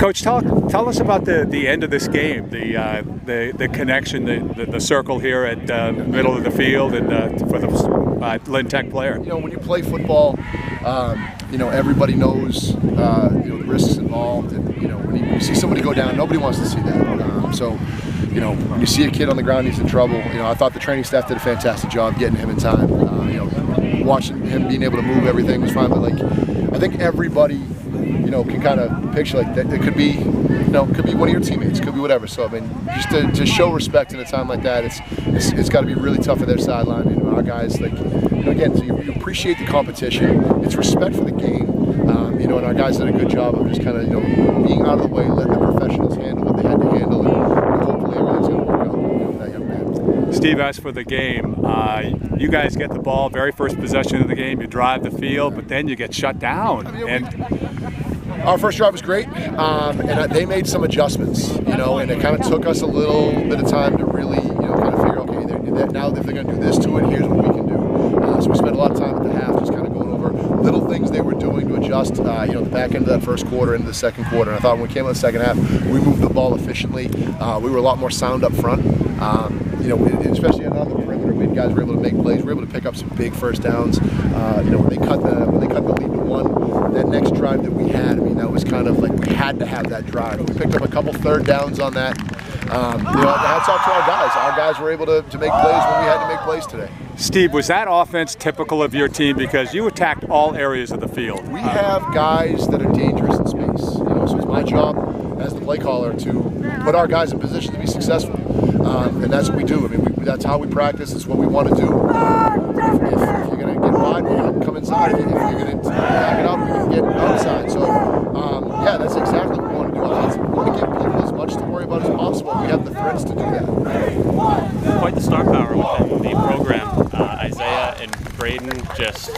Coach, tell us about the end of this game, the connection, the circle here at middle of the field, and for the Lynn Tech player. You know, when you play football, you know, everybody knows the risks involved, and you know, when you see somebody go down, nobody wants to see that. So, you know, when you see a kid on the ground, he's in trouble. You know, I thought the training staff did a fantastic job getting him in time. You know, watching him being able to move everything was fine, but like, I think everybody, you know, can kind of picture like that. It could be, you know, it could be one of your teammates, could be whatever. So I mean, just to show respect in a time like that, it's got to be really tough for their sideline. You know, our guys, like, you know, again, so you appreciate the competition. It's respect for the game. You know, and our guys did a good job of just kind of, you know, being out of the way, letting the professionals handle what they had to handle, and hopefully everything's going to work out, you know, with that young man. Steve, as for the game, you guys get the ball, very first possession of the game, you drive the field, but then you get shut down. Our first drive was great, and they made some adjustments, you know, and it kind of took us a little bit of time to really, you know, kind of figure, okay, now if they're going to do this to it, here's what we can do. So we spent a lot of time at the half just kind of going over little things they were doing to adjust, you know, the back end of that first quarter into the second quarter. And I thought when we came in the second half, we moved the ball efficiently. We were a lot more sound up front. You know, especially on the perimeter, guys were able to make plays. We were able to pick up some big first downs. You know, when they cut the lead to one, that next drive that we had, I mean, that was kind of like we had to have that drive. We picked up a couple third downs on that. You know, hats off to our guys. Our guys were able to make plays when we had to make plays today. Steve, was that offense typical of your team because you attacked all areas of the field? We have guys that are dangerous in space. You know, so it's my job as the play caller to put our guys in position to be successful, and that's what we do. I mean, that's how we practice. It's what we want to do. If you're going to get wide, we're going to come inside. If you're going to back it up, we're going to get outside. So, yeah, that's exactly what we want to do. We want to give people as much to worry about as possible. We have the threats to do that. Quite the star power within the program. Isaiah and Braden, just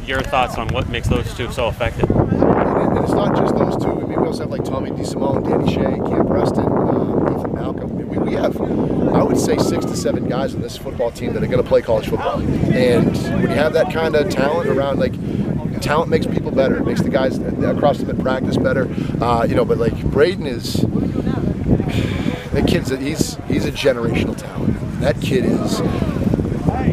your thoughts on what makes those two so effective? And it's not just those two. I mean, we also have like Tommy DeSimone, Danny Shea, Cam Preston, Ethan Malcolm. I mean, we have, I would say, 6 to 7 guys on this football team that are going to play college football. And when you have that kind of talent around, like, talent makes people better. It makes the guys across them at practice better. You know, but like Braden is, that kid's he's a generational talent. That kid is.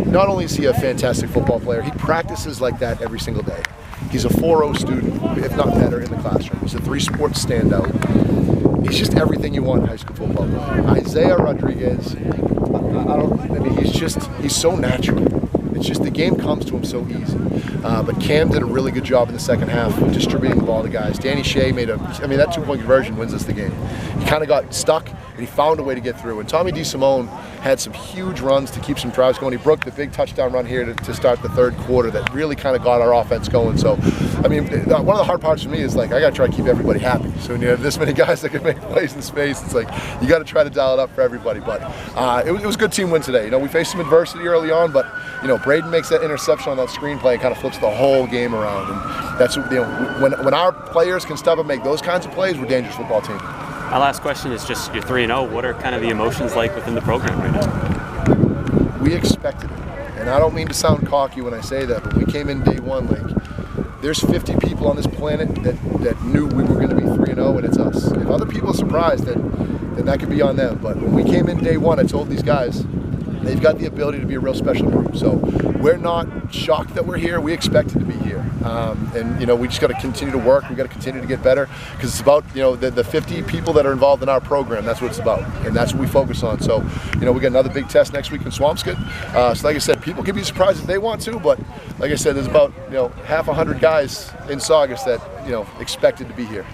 Not only is he a fantastic football player, he practices like that every single day. He's a 4.0 student, if not better, in the classroom. He's a 3-sport standout. He's just everything you want in high school football player. Isaiah Rodriguez, he's so natural. It's just the game comes to him so easy. But Cam did a really good job in the second half distributing the ball to guys. Danny Shea made that 2-point conversion wins us the game. He kind of got stuck, and he found a way to get through. And Tommy DeSimone had some huge runs to keep some drives going. He broke the big touchdown run here to start the third quarter that really kind of got our offense going. So, I mean, one of the hard parts for me is, like, I got to try to keep everybody happy. So when you have this many guys that can make plays in space, it's like you got to try to dial it up for everybody. But it was a good team win today. You know, we faced some adversity early on, but, you know, Braden makes that interception on that screenplay and kind of flips the whole game around. And that's, you know, when our players can step up and make those kinds of plays, we're a dangerous football team. My last question is just, you're 3-0. What are kind of the emotions like within the program right now? We expected it. And I don't mean to sound cocky when I say that, but we came in day one like, there's 50 people on this planet that knew we were going to be 3-0, and it's us. If other people are surprised, then that could be on them. But when we came in day one, I told these guys, they've got the ability to be a real special group. So we're not shocked that we're here. We expected to be here. And, you know, we just got to continue to work. We got to continue to get better because it's about, you know, the 50 people that are involved in our program. That's what it's about. And that's what we focus on. So, you know, we got another big test next week in Swampscott. So like I said, people can be surprised if they want to. But like I said, there's about, you know, half 100 guys in Saugus that, you know, expected to be here.